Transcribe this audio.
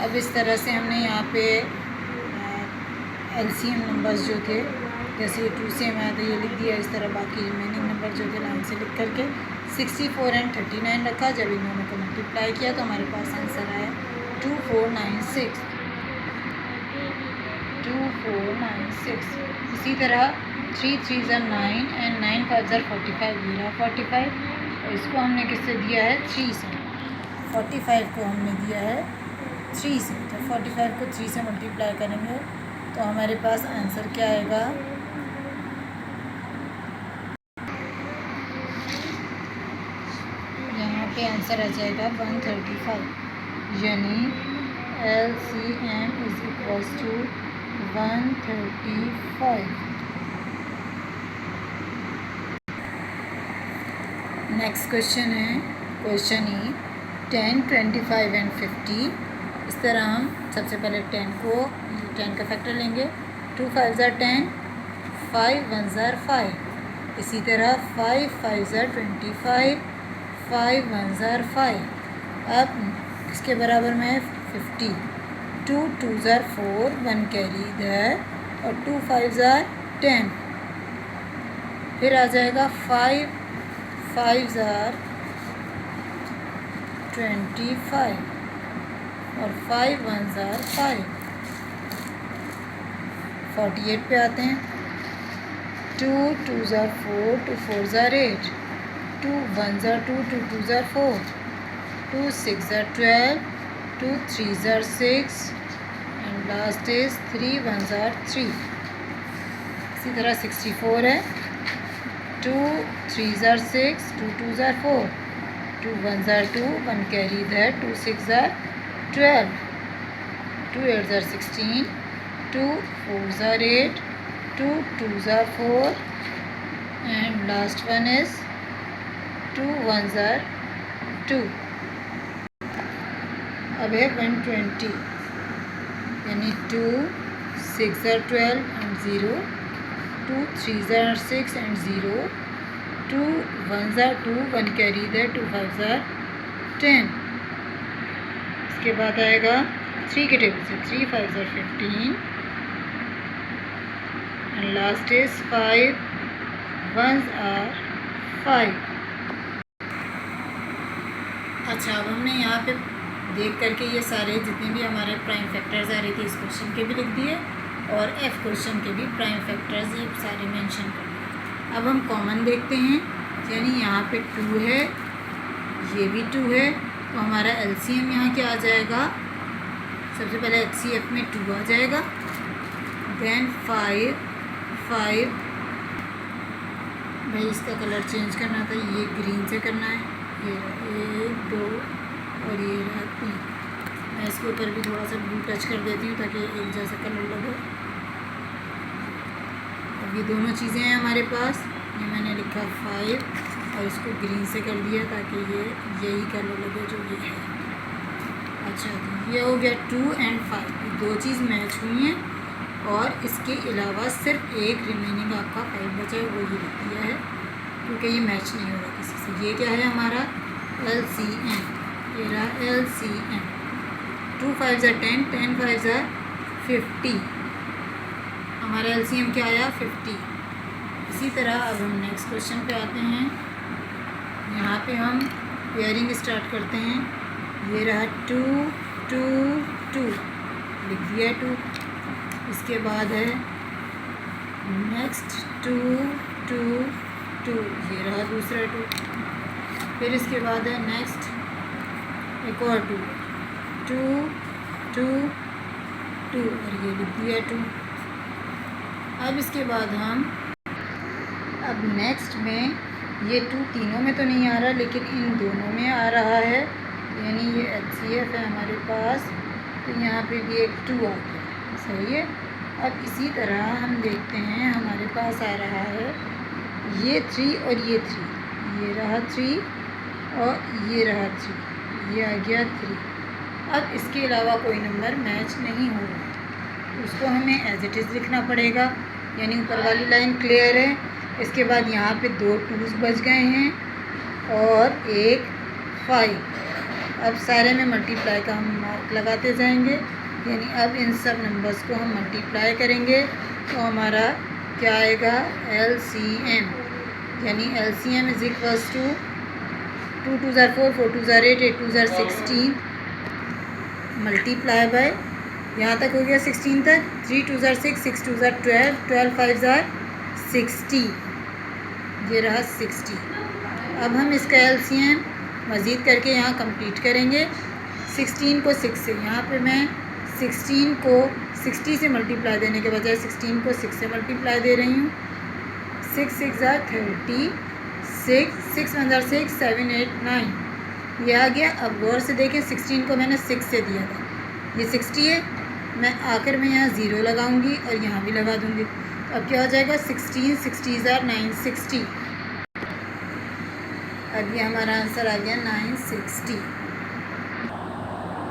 अब इस तरह से हमने यहाँ पे LCM नंबर्स जो थे, जैसे ये 2 से हमें आता है, ये लिख दिया। इस तरह बाकी रिमेनिंग नंबर जो थे लाइन से लिख करके 64 एंड 39 रखा। जब इन दोनों को मल्टीप्लाई किया तो हमारे पास आंसर आया 2496। 2496। इसी तरह 3 3 ज़ा 9 एंड 9 5 ज़ा 45, ये रहा 45। और इसको हमने किससे दिया है? 3 से। 45 को हमने दिया है 3 से। जब 45 को 3 से मल्टीप्लाई करेंगे तो हमारे पास आंसर क्या आएगा? यहाँ पे आंसर आ जाएगा 135, यानी LCM is equals to 135। Next question है क्वेश्चन E, 10, 25 एंड 50। इस तरह हम सबसे पहले 10 का फैक्टर लेंगे। 2 5 ज़ा 10, 5 1 ज़ा 5। इसी तरह 5 5 ज़ा 25, 5 1 ज़ा 5। अब इसके बराबर में 50। 2 2 ज़ा 4, 1 कैरी इधर, और 2 5 ज़ा 10। फिर आ जाएगा 5 5 ज़ा 25, और 5 1 ज़ा 5। 48 पे आते हैं। 2 2 ज़ा 4, 2 4 ज़ा 8। 2 1 ज़ा 2, 2 2 ज़ा 4। 2 6 ज़ा 12, 2 3 ज़ा 6, एंड लास्ट इज 3 1 ज़ा 3। इसी तरह 64 है। 2 3 ज़ा 6, 2 2 ज़ा 4, 2 1 ज़ा 2, 1 कैरी इधर, 2 6 ज़ा 12, 2 8 ज़ा 16, 2 4 ज़ा 8, 2 2 ज़ा 4, एंड लास्ट वन इज 2 1 ज़ा 2। अब है 120, यानी 2 6 ज़ा 12 एंड 0, 2 3 ज़ा 6 एंड 0, 2 1 ज़ा 2, 1 कैरी इधर, 2 5 ज़ा 10। इसके बाद आएगा 3 के टेबल से 3 5 ज़ा 15, एंड लास्ट इज 5 1 आर 5। अच्छा, अब हमने यहाँ पे देख करके ये सारे जितने भी हमारे प्राइम फैक्टर्स आ रहे थे इस क्वेश्चन के भी लिख दिए, और F क्वेश्चन के भी प्राइम फैक्टर्स ये सारे मेंशन कर दिए। अब हम कॉमन देखते हैं, यानी यहाँ पे 2 है, ये भी 2 है, तो हमारा LCM यहाँ क्या आ जाएगा? सबसे पहले HCF में 2 आ जाएगा, देन 5 5। भाई इसका कलर चेंज करना था, ये ग्रीन से करना है। ये 1 2 और ये रहा 3। मैं इसके ऊपर भी थोड़ा सा ब्लू टच कर देती हूँ ताकि एक जैसा कलर लगे। अब ये दोनों चीज़ें हैं हमारे पास। ये मैंने लिखा 5 और इसको ग्रीन से कर दिया ताकि ये यही कलर लगे जो ये है। अच्छा, ये हो गया 2 एंड 5, ये दो चीज़ मैच हुई हैं, और इसके अलावा सिर्फ एक रिमेनिंग आपका 5 बचा है, वो ये लिख दिया है क्योंकि ये मैच नहीं हो रहा किसी से। ये क्या है हमारा? LCM। ये रहा LCM। 2 5 ज़ा 10, 10 5 ज़ा 50। हमारा LCM क्या आया? 50। इसी तरह अब हम नेक्स्ट क्वेश्चन पे आते हैं। यहाँ पे हम पेयरिंग स्टार्ट करते हैं। ये रहा 2 2 2, लिख दिया 2। इसके बाद है नेक्स्ट 2 2 2, ये रहा दूसरा 2। फिर इसके बाद है नेक्स्ट एक और 2 2 2 2, और ये लिख दिया 2। अब इसके बाद हम अब नेक्स्ट में ये 2 तीनों में तो नहीं आ रहा, लेकिन इन दोनों में आ रहा है, यानी ये HCF है हमारे पास, तो यहाँ पे भी एक 2 आ गया। सही है। अब इसी तरह हम देखते हैं हमारे पास आ रहा है ये 3 और ये 3, ये रहा 3 और ये रहा 3, ये आ गया 3। अब इसके अलावा कोई नंबर मैच नहीं हो रहा, उसको हमें एज इट इज़ लिखना पड़ेगा, यानी ऊपर वाली लाइन क्लियर है। इसके बाद यहाँ पे 2 2s बच गए हैं और एक 5। अब सारे में मल्टीप्लाई का हम मार्क लगाते जाएंगे, यानी अब इन सब नंबर्स को हम मल्टीप्लाई करेंगे तो हमारा क्या आएगा, LCM, यानी LCM इज इक्वल्स टू 2 2 ज़ार 4, 4 2 ज़ार 8, 8 2 ज़ार 16 मल्टीप्लाई बाय, यहाँ तक हो गया 16 तक, 3 2 ज़ार 6, 6 2 ज़ार 12, 12 5 ज़ार 60, ये रहा 60। अब हम इसका LCM मज़ीद करके यहाँ कंप्लीट करेंगे। 16 को 6 से, यहाँ पे मैं 16 को 60 से मल्टीप्लाई देने के बजाय 16 को 6 से मल्टीप्लाई दे रही हूँ। 6 6 ज़ार 30, 6 1 ज़ार 6, 7 8 9, ये आ गया। अब गौर से देखें, 16 को मैंने 6 से दिया था, ये 60 है। मैं आखिर में यहाँ 0 लगाऊंगी और यहाँ भी लगा दूंगी, तो अब क्या हो जाएगा, 16 60 ज़ार 960। अब ये हमारा आंसर आ गया 960।